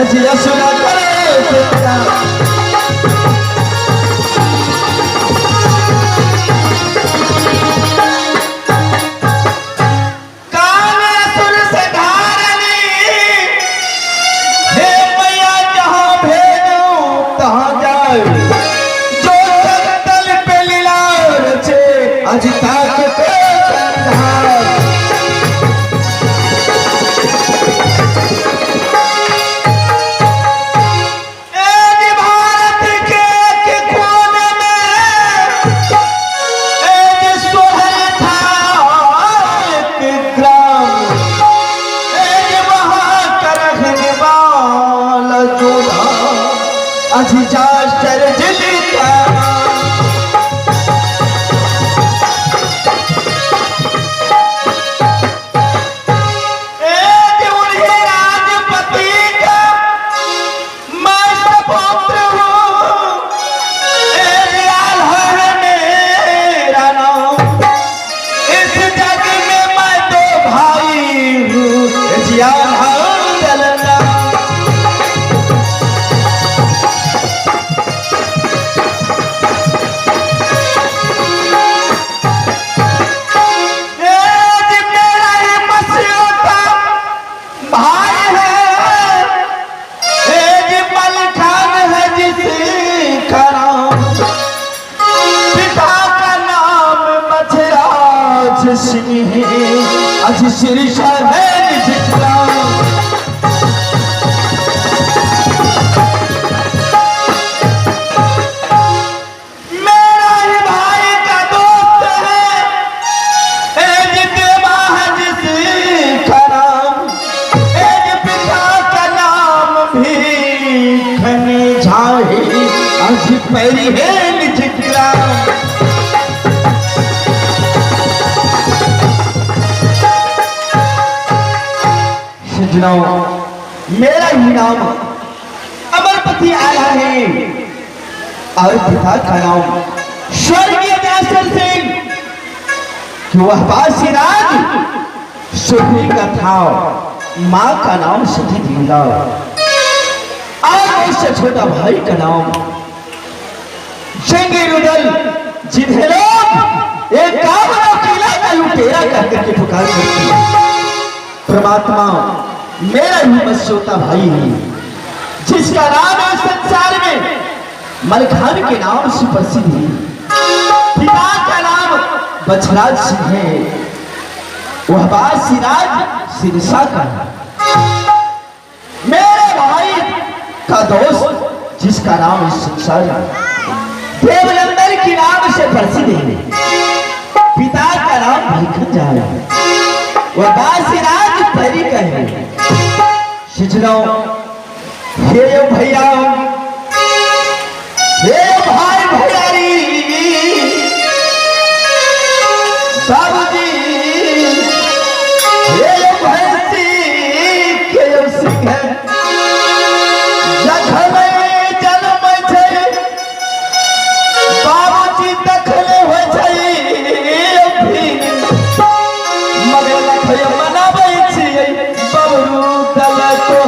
अजी असुरा करे आज तक भारत के कोने में सोहर था एक ग्राम वहां का रहने वाला जोड़ा आज जास्टर जिलता आज श्री शाहब जितना मेरा ही भाई का दोस्त है देवा जिसका नाम पिता का नाम भी घने झाही आज पैरी है जितना मेरा ही नाम अमरपति आया है और पिता का नाम स्वर्गीय व्यासर सिंह कि वह बासीराज सुधी का था। माँ का नाम सती देवला और उससे छोटा भाई का नाम जंगी रुदल जिन्हें लोग एक कावड़ा किला का लुटेरा करके पुकार करते हैं। परमात्मा मेरा ही मस्योता भाई है जिसका नाम है संसार में मलखान के नाम से प्रसिद्ध है। पिता का नाम बछराज सिंह है, वह बासीराज सिरसा का है। मेरे भाई का दोस्त जिसका नाम है संसार देवलंदर के नाम से प्रसिद्ध है। पिता का नाम भीखंजा है, वह बासीराज परी का है। हे भैया हे भाई भैयारी बाबूजी हे भैंसी के सिंह जन्म छै बाबूजी दखले हो मगर मनाबै छियै बबरू दल को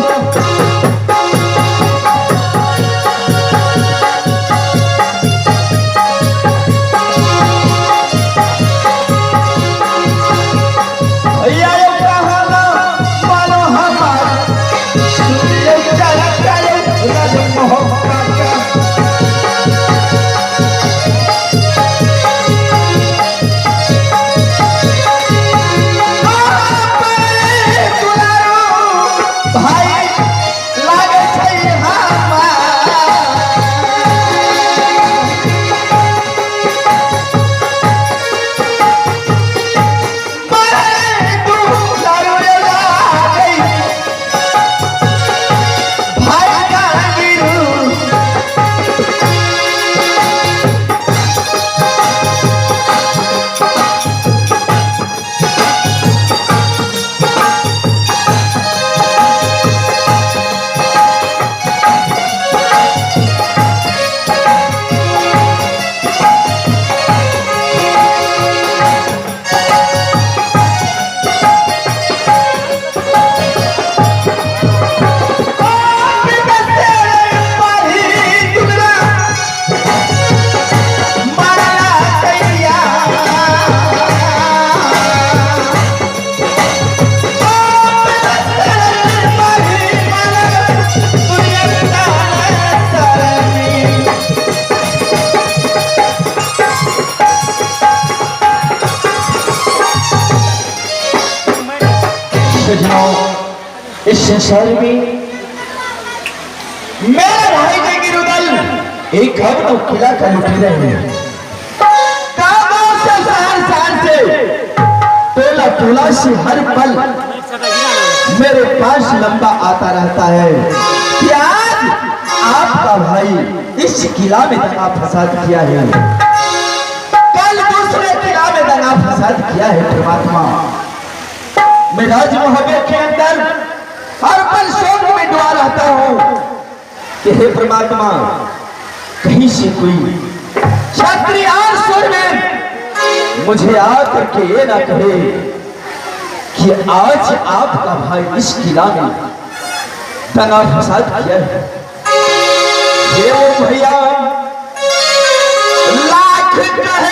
इस संसार में मेरा भाई जंगीरुद्दल एक और किला का लुटेरा है। गाँव से शहर से टोला टोला से हर पल मेरे पास लंबा आता रहता है कि आज आपका भाई इस किला में दंगा फसाद किया है, कल दूसरे किला में दंगा फसाद किया है। परमात्मा, मैं राज मोहब्बत के अंदर हर पल शोक में डूबा रहता हूँ कि हे परमात्मा, कहीं से कोई क्षत्रिय सुर में मुझे आकर के ये ना कहे कि आज आपका भाई इस किला में दंगा फसाद किया है। ये वो भैया लाख कहे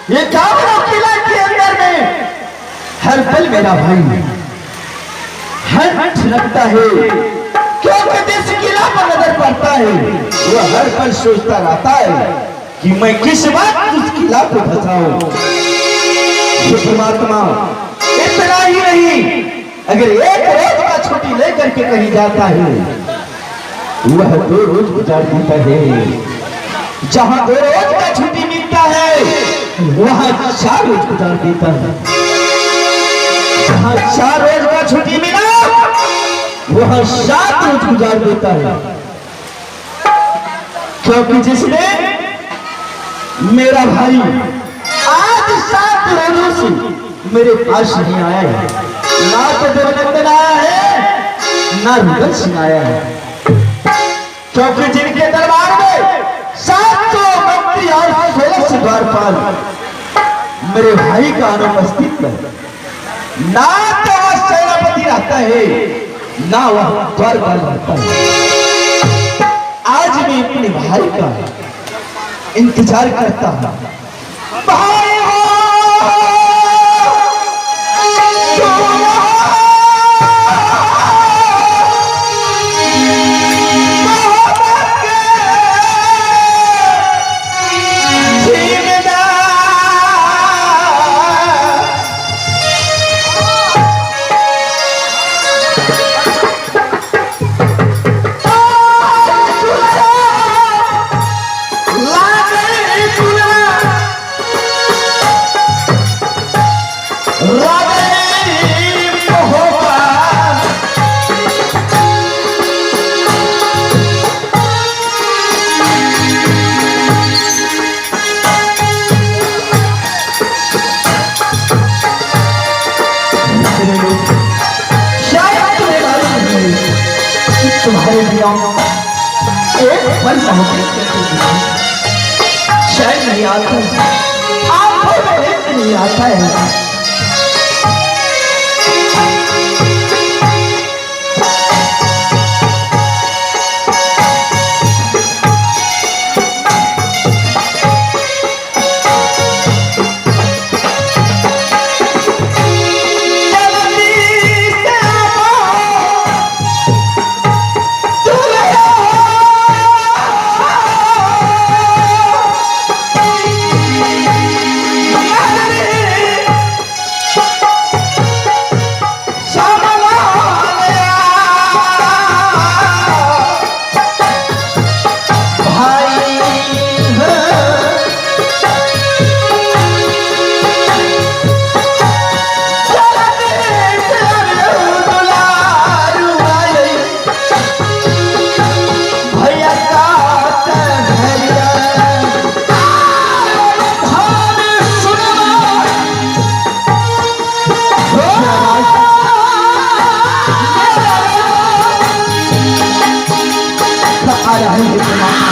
ये कावड़ा किला के अंदर में हर पल मेरा भाई हर लगता है, क्योंकि जिस किला पर नजर पड़ता है वो हर पल सोचता रहता है कि मैं किस बात उस किला को बचाऊं। परमात्मा, इतना ही नहीं, अगर एक रोज का छुट्टी लेकर के कहीं जाता है वह 2 रोज गुजार देता है। जहां 2 रोज का छुट्टी मिलता है वहां 4 रोज गुजार देता है। जहां 4 रोज का छुट्टी मिला वहां 7 रोज गुजार देता है, क्योंकि जिसने मेरा भाई आज 7 रोजों से मेरे पास नहीं आया है, ना तो देवनंदन आया है ना रुदल सिंह आया है, क्योंकि जिनके दरबार में 700 मंत्री और 16 द्वारपाल मेरे भाई का अनुपस्थित है, ना तो वह सेनापति रहता है ना वह द्वारपाल रहता है। आज मैं अपने भाई का इंतजार करता हूं। भाई हो तुम्हारे दिया एक पल शायद नहीं आता, आंखों में नहीं आता है। रहे हैं परमात्मा।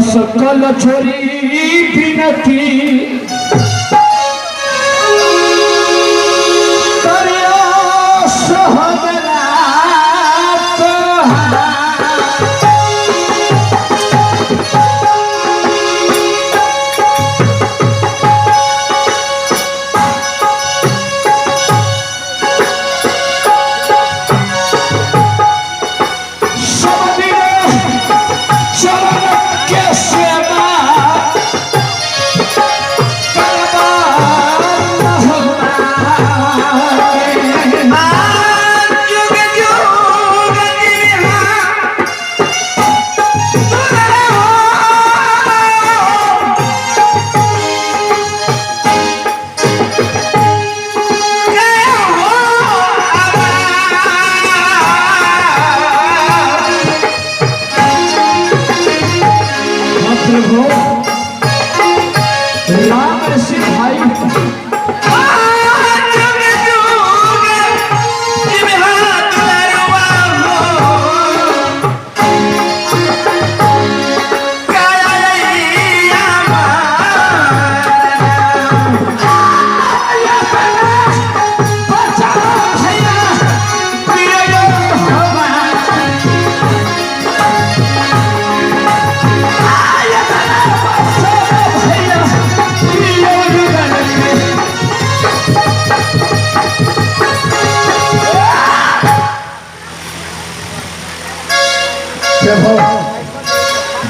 सकल छोरी बिनती करियो सहगना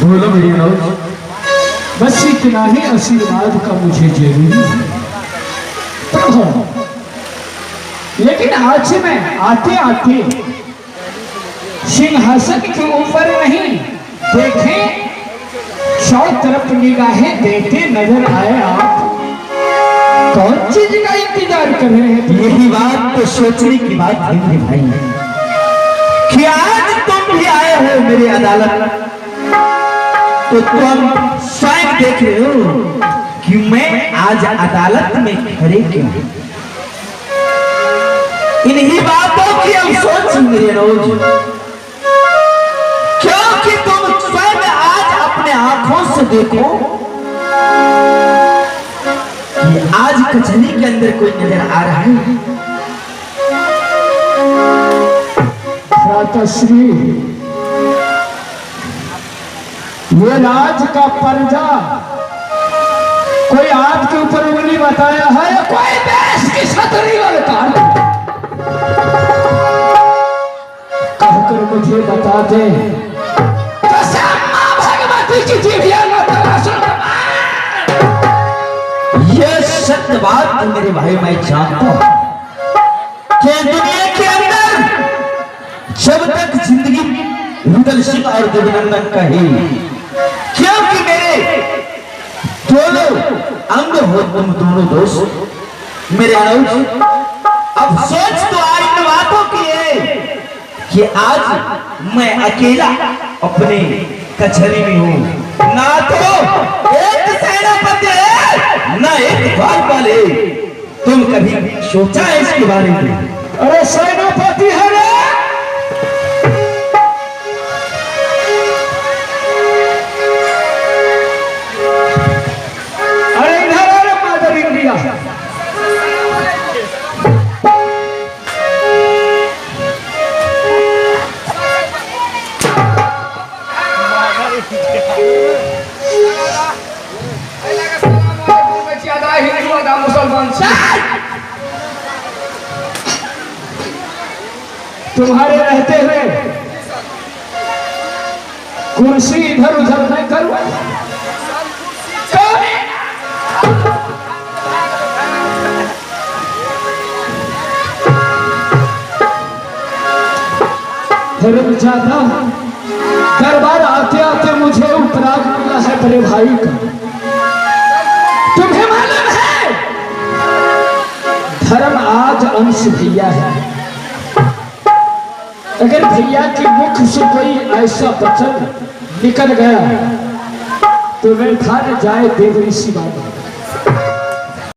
बोलो मेरी नौज, बस इतना ही आशीर्वाद का मुझे जरूरी है प्रभु। लेकिन आज में आते आते सिंहासन के ऊपर नहीं देखें, चारों तरफ निगाहें देते नजर आए। आप कौन चीज का इंतजार कर रहे हैं? यही बात तो सोचने की बात है मेरे भाई, कि आज तुम भी आए हो मेरी अदालत, तो तुम स्वयं देख रहे हो कि मैं आज अदालत में खड़े क्यों। इन्हीं बातों की अब सोच मेरे रोज, क्योंकि तुम स्वयं आज अपने आंखों से देखो कि आज कचहरी के अंदर कोई नजर आ रहा है। भ्राताश्री, ये राज का पर्जा कोई आपके ऊपर उंगली बताया है या कोई देश की छतरी ललकार कहकर मुझे बता दे, भगवती की जीविया ये सत्य बात मेरे भाई मैं जानता हूं कि दुनिया के अंदर जब तक जिंदगी रुदल सिंह और देवनंदन का ही, क्योंकि मेरे दोनों अंग हो तुम दोनों दोस्त मेरे अनुज। अब सोच तो आज इन बातों की है कि आज मैं अकेला अपने कचहरी में हूँ, ना तो एक सेनापति है ना एक द्वारपाल है। तुम कभी सोचा है इसके बारे में? अरे सेनापति है रे, तुम्हारे रहते हुए कुर्सी इधर उधर नहीं करूं। ज्यादा दरबार आते आते मुझे उपराग मिला है बड़े भाई का। तुम्हें मालूम है धर्म आज अंश भैया है। अगर भैया के मुख से कोई ऐसा वचन निकल गया तो मैं था न जाए देव ऋषि बाबा।